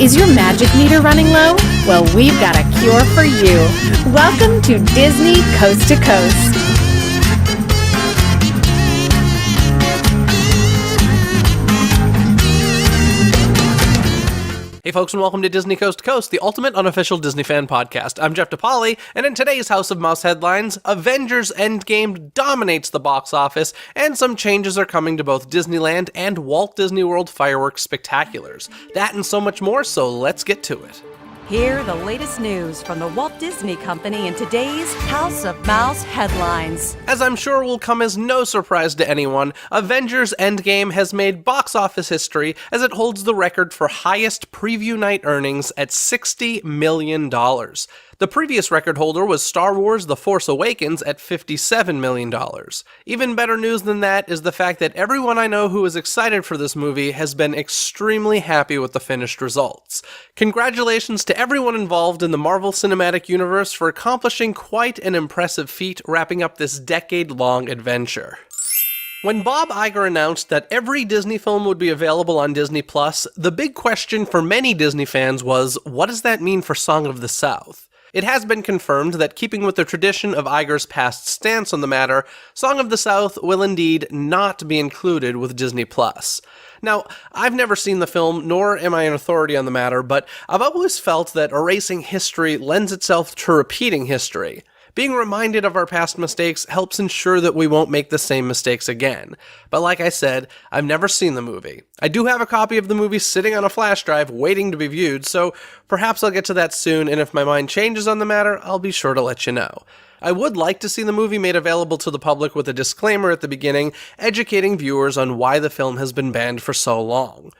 Is your magic meter running low? Well, we've got a cure for you. Welcome to Disney Coast to Coast. Hey folks, and welcome to Disney Coast to Coast, the ultimate unofficial Disney fan podcast. I'm Jeff DePauli, and in today's House of Mouse headlines, Avengers Endgame dominates the box office, and some changes are coming to both Disneyland and Walt Disney World fireworks spectaculars. That and so much more, so let's get to it. Hear the latest news from the Walt Disney Company in today's House of Mouse headlines. As I'm sure will come as no surprise to anyone, Avengers Endgame has made box office history as it holds the record for highest preview night earnings at $60 million. The previous record holder was Star Wars The Force Awakens at $57 million. Even better news than that is the fact that everyone I know who is excited for this movie has been extremely happy with the finished results. Congratulations to everyone involved in the Marvel Cinematic Universe for accomplishing quite an impressive feat wrapping up this decade-long adventure. When Bob Iger announced that every Disney film would be available on Disney+, the big question for many Disney fans was, what does that mean for Song of the South? It has been confirmed that, keeping with the tradition of Iger's past stance on the matter, Song of the South will indeed not be included with Disney+. Now, I've never seen the film, nor am I an authority on the matter, but I've always felt that erasing history lends itself to repeating history. Being reminded of our past mistakes helps ensure that we won't make the same mistakes again. But like I said, I've never seen the movie. I do have a copy of the movie sitting on a flash drive waiting to be viewed, so perhaps I'll get to that soon, and if my mind changes on the matter, I'll be sure to let you know. I would like to see the movie made available to the public with a disclaimer at the beginning, educating viewers on why the film has been banned for so long.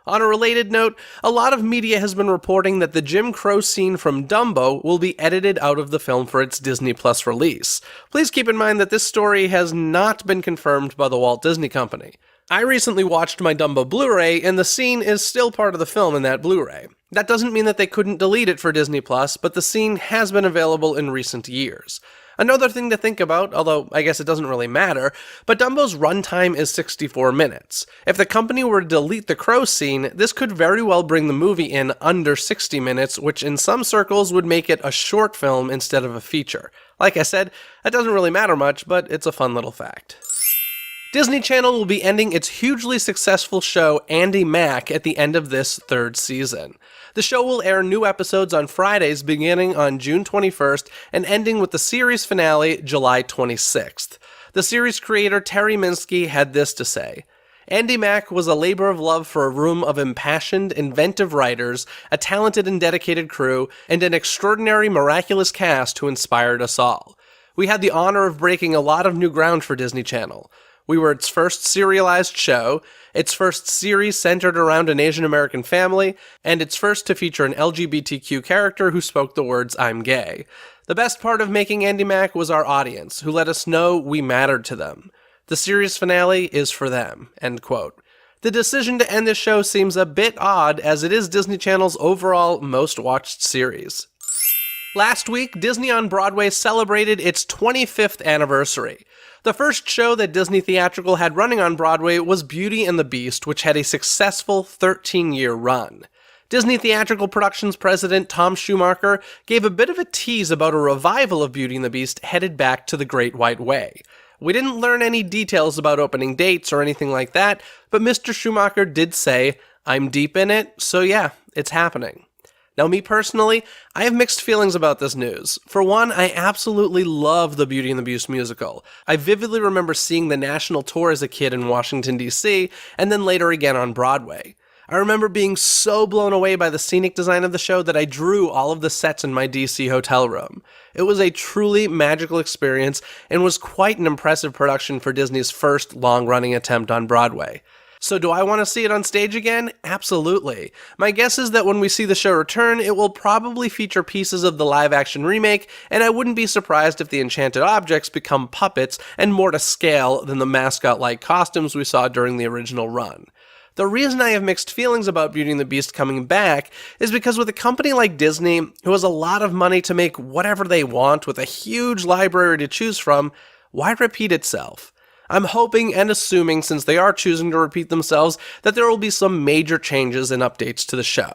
On a related note, a lot of media has been reporting that the Jim Crow scene from Dumbo will be edited out of the film for its Disney Plus release. Please keep in mind that this story has not been confirmed by the Walt Disney Company. I recently watched my Dumbo Blu-ray, and the scene is still part of the film in that Blu-ray. That doesn't mean that they couldn't delete it for Disney Plus, but the scene has been available in recent years. Another thing to think about, although I guess it doesn't really matter, but Dumbo's runtime is 64 minutes. If the company were to delete the crow scene, this could very well bring the movie in under 60 minutes, which in some circles would make it a short film instead of a feature. Like I said, that doesn't really matter much, but it's a fun little fact. Disney Channel will be ending its hugely successful show Andy Mack at the end of this third season. The show will air new episodes on Fridays beginning on June 21st and ending with the series finale July 26th. The series creator Terry Minsky had this to say: Andy Mack was a labor of love for a room of impassioned, inventive writers, a talented and dedicated crew, and an extraordinary, miraculous cast who inspired us all. We had the honor of breaking a lot of new ground for Disney Channel. We were its first serialized show, its first series centered around an Asian American family, and its first to feature an LGBTQ character who spoke the words, "I'm gay." The best part of making Andy Mack was our audience, who let us know we mattered to them. The series finale is for them, end quote. The decision to end this show seems a bit odd, as it is Disney Channel's overall most watched series. Last week, Disney on Broadway celebrated its 25th anniversary. The first show that Disney Theatrical had running on Broadway was Beauty and the Beast, which had a successful 13-year run. Disney Theatrical Productions president Tom Schumacher gave a bit of a tease about a revival of Beauty and the Beast headed back to the Great White Way. We didn't learn any details about opening dates or anything like that, but Mr. Schumacher did say, "I'm deep in it, so yeah, it's happening." Now, me personally, I have mixed feelings about this news. For one, I absolutely love the Beauty and the Beast musical. I vividly remember seeing the national tour as a kid in Washington, D.C., and then later again on Broadway. I remember being so blown away by the scenic design of the show that I drew all of the sets in my D.C. hotel room. It was a truly magical experience and was quite an impressive production for Disney's first long-running attempt on Broadway. So do I want to see it on stage again? Absolutely. My guess is that when we see the show return, it will probably feature pieces of the live-action remake, and I wouldn't be surprised if the enchanted objects become puppets and more to scale than the mascot-like costumes we saw during the original run. The reason I have mixed feelings about Beauty and the Beast coming back is because with a company like Disney, who has a lot of money to make whatever they want with a huge library to choose from, why repeat itself? I'm hoping and assuming, since they are choosing to repeat themselves, that there will be some major changes and updates to the show.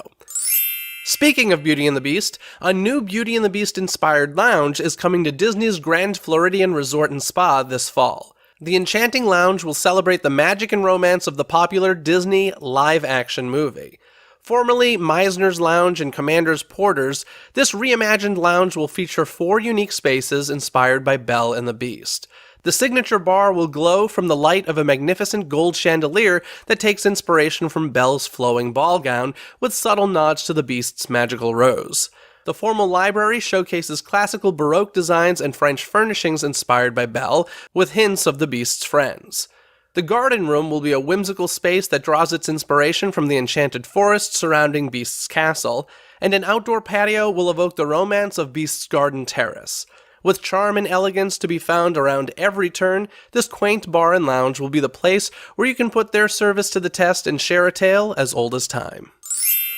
Speaking of Beauty and the Beast, a new Beauty and the Beast inspired lounge is coming to Disney's Grand Floridian Resort and Spa this fall. The Enchanting Lounge will celebrate the magic and romance of the popular Disney live-action movie. Formerly Meisner's Lounge and Commander's Porters, this reimagined lounge will feature 4 unique spaces inspired by Belle and the Beast. The signature bar will glow from the light of a magnificent gold chandelier that takes inspiration from Belle's flowing ball gown, with subtle nods to the Beast's magical rose. The formal library showcases classical Baroque designs and French furnishings inspired by Belle, with hints of the Beast's friends. The garden room will be a whimsical space that draws its inspiration from the enchanted forest surrounding Beast's castle, and an outdoor patio will evoke the romance of Beast's garden terrace. With charm and elegance to be found around every turn, this quaint bar and lounge will be the place where you can put their service to the test and share a tale as old as time.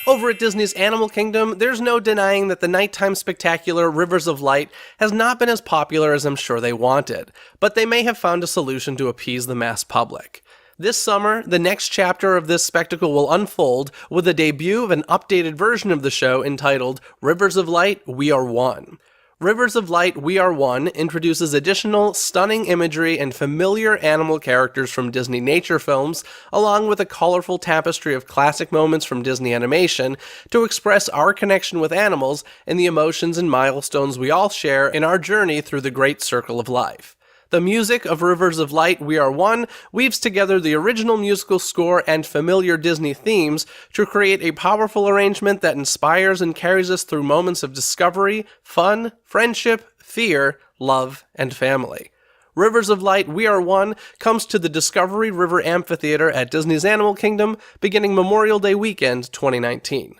Over at Disney's Animal Kingdom, there's no denying that the nighttime spectacular Rivers of Light has not been as popular as I'm sure they wanted, but they may have found a solution to appease the mass public. This summer, the next chapter of this spectacle will unfold with the debut of an updated version of the show entitled Rivers of Light, We Are One. Rivers of Light, We Are One introduces additional stunning imagery and familiar animal characters from Disney nature films, along with a colorful tapestry of classic moments from Disney animation, to express our connection with animals and the emotions and milestones we all share in our journey through the great circle of life. The music of Rivers of Light, We Are One weaves together the original musical score and familiar Disney themes to create a powerful arrangement that inspires and carries us through moments of discovery, fun, friendship, fear, love, and family. Rivers of Light, We Are One comes to the Discovery River Amphitheater at Disney's Animal Kingdom beginning Memorial Day weekend 2019.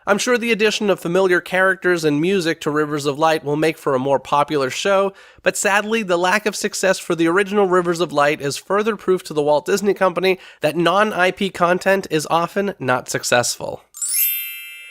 I'm sure the addition of familiar characters and music to Rivers of Light will make for a more popular show, but sadly, the lack of success for the original Rivers of Light is further proof to the Walt Disney Company that non-IP content is often not successful.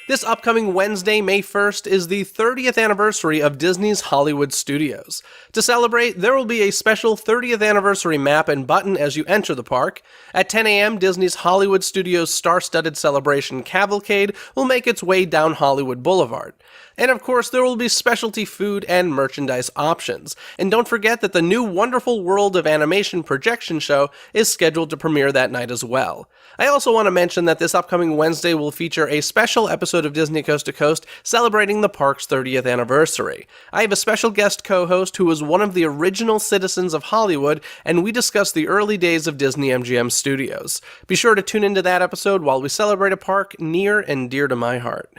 This upcoming Wednesday, May 1st, is the 30th anniversary of Disney's Hollywood Studios. To celebrate, there will be a special 30th anniversary map and button as you enter the park. At 10 a.m., Disney's Hollywood Studios star-studded celebration cavalcade will make its way down Hollywood Boulevard. And of course, there will be specialty food and merchandise options. And don't forget that the new Wonderful World of Animation projection show is scheduled to premiere that night as well. I also want to mention that this upcoming Wednesday will feature a special episode of Disney Coast to Coast celebrating the park's 30th anniversary. I have a special guest co-host who was one of the original citizens of Hollywood, and we discuss the early days of Disney MGM Studios. Be sure to tune into that episode while we celebrate a park near and dear to my heart.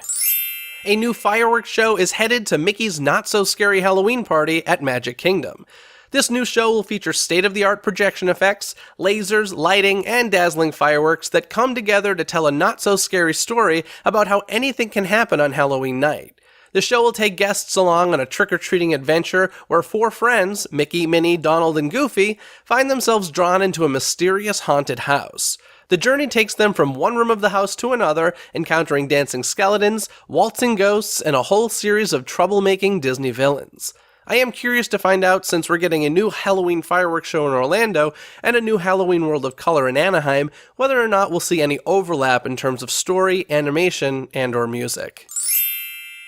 A new fireworks show is headed to Mickey's Not-So-Scary Halloween Party at Magic Kingdom. This new show will feature state-of-the-art projection effects, lasers, lighting, and dazzling fireworks that come together to tell a not-so-scary story about how anything can happen on Halloween night. The show will take guests along on a trick-or-treating adventure where 4 friends, Mickey, Minnie, Donald, and Goofy, find themselves drawn into a mysterious haunted house. The journey takes them from one room of the house to another, encountering dancing skeletons, waltzing ghosts, and a whole series of troublemaking Disney villains. I am curious to find out, since we're getting a new Halloween fireworks show in Orlando and a new Halloween World of Color in Anaheim, whether or not we'll see any overlap in terms of story, animation, and/or music.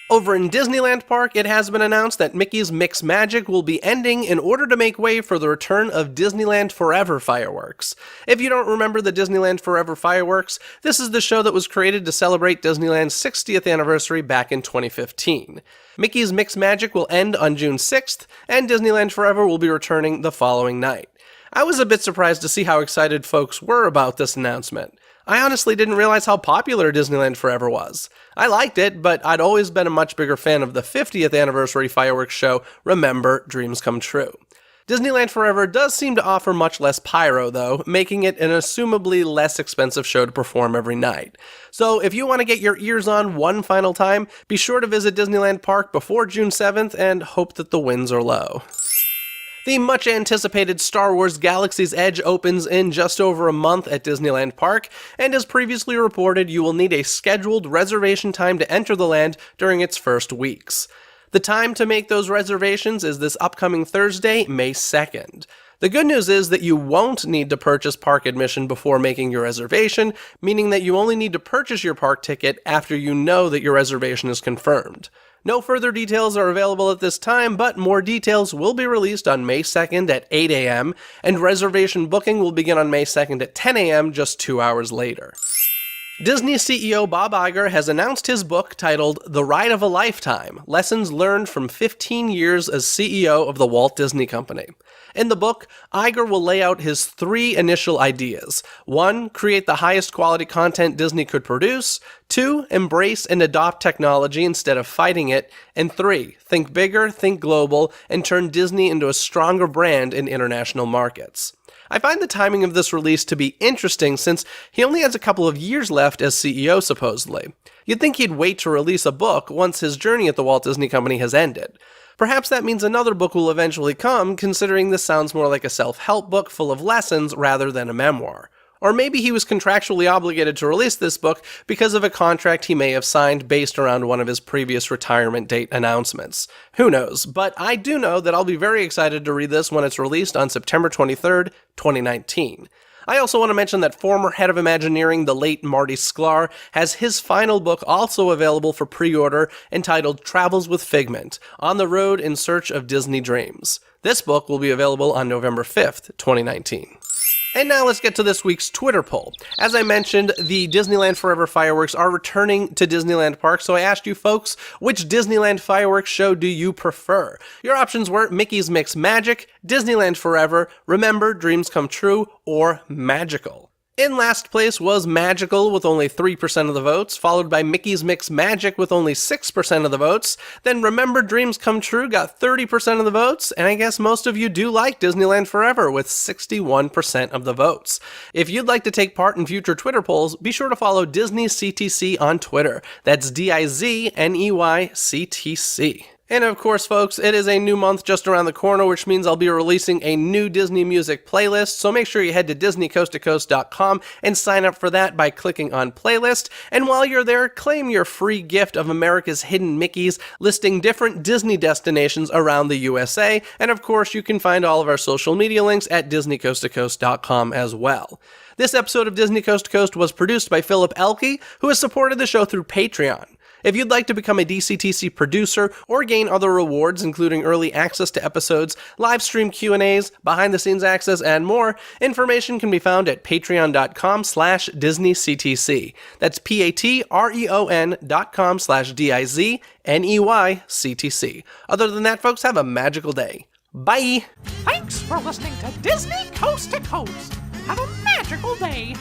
Over in Disneyland Park, it has been announced that Mickey's Mix Magic will be ending in order to make way for the return of Disneyland Forever fireworks. If you don't remember the Disneyland Forever fireworks, this is the show that was created to celebrate Disneyland's 60th anniversary back in 2015. Mickey's Mix Magic will end on June 6th, and Disneyland Forever will be returning the following night. I was a bit surprised to see how excited folks were about this announcement. I honestly didn't realize how popular Disneyland Forever was. I liked it, but I'd always been a much bigger fan of the 50th anniversary fireworks show, Remember, Dreams Come True. Disneyland Forever does seem to offer much less pyro, though, making it an assumably less expensive show to perform every night. So if you want to get your ears on one final time, be sure to visit Disneyland Park before June 7th and hope that the winds are low. The much-anticipated Star Wars Galaxy's Edge opens in just over a month at Disneyland Park, and as previously reported, you will need a scheduled reservation time to enter the land during its first weeks. The time to make those reservations is this upcoming Thursday, May 2nd. The good news is that you won't need to purchase park admission before making your reservation, meaning that you only need to purchase your park ticket after you know that your reservation is confirmed. No further details are available at this time, but more details will be released on May 2nd at 8 a.m., and reservation booking will begin on May 2nd at 10 a.m. just 2 hours later. Disney CEO Bob Iger has announced his book titled The Ride of a Lifetime: Lessons Learned from 15 Years as CEO of the Walt Disney Company. In the book, Iger will lay out his 3 initial ideas. 1. Create the highest quality content Disney could produce. 2. Embrace and adopt technology instead of fighting it. And 3. Think bigger, think global, and turn Disney into a stronger brand in international markets. I find the timing of this release to be interesting since he only has a couple of years left as CEO, supposedly. You'd think he'd wait to release a book once his journey at the Walt Disney Company has ended. Perhaps that means another book will eventually come, considering this sounds more like a self-help book full of lessons rather than a memoir. Or maybe he was contractually obligated to release this book because of a contract he may have signed based around one of his previous retirement date announcements. Who knows? But I do know that I'll be very excited to read this when it's released on September 23rd, 2019. I also want to mention that former head of Imagineering, the late Marty Sklar, has his final book also available for pre-order entitled Travels with Figment: On the Road in Search of Disney Dreams. This book will be available on November 5th, 2019. And now let's get to this week's Twitter poll. As I mentioned, the Disneyland Forever fireworks are returning to Disneyland Park, so I asked you folks, which Disneyland fireworks show do you prefer? Your options were Mickey's Mix Magic, Disneyland Forever, Remember, Dreams Come True, or Magical. In last place was Magical with only 3% of the votes, followed by Mickey's Mix Magic with only 6% of the votes. Then Remember Dreams Come True got 30% of the votes, and I guess most of you do like Disneyland Forever with 61% of the votes. If you'd like to take part in future Twitter polls, be sure to follow Disney CTC on Twitter. That's DIZNEYCTC. And of course, folks, it is a new month just around the corner, which means I'll be releasing a new Disney music playlist, so make sure you head to DisneyCoastToCoast.com and sign up for that by clicking on Playlist. And while you're there, claim your free gift of America's Hidden Mickeys, listing different Disney destinations around the USA, and of course, you can find all of our social media links at DisneyCoastToCoast.com as well. This episode of Disney Coast to Coast was produced by Philip Elke, who has supported the show through Patreon. If you'd like to become a DCTC producer or gain other rewards, including early access to episodes, live stream Q&As, behind-the-scenes access, and more, information can be found at patreon.com/DisneyCTC. That's patreon.com/DIZNEYCTC. Other than that, folks, have a magical day. Bye! Thanks for listening to Disney Coast to Coast. Have a magical day.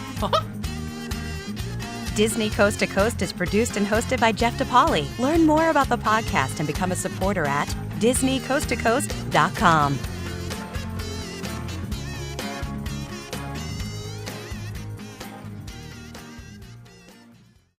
Disney Coast to Coast is produced and hosted by Jeff DePauli. Learn more about the podcast and become a supporter at DisneyCoastToCoast.com.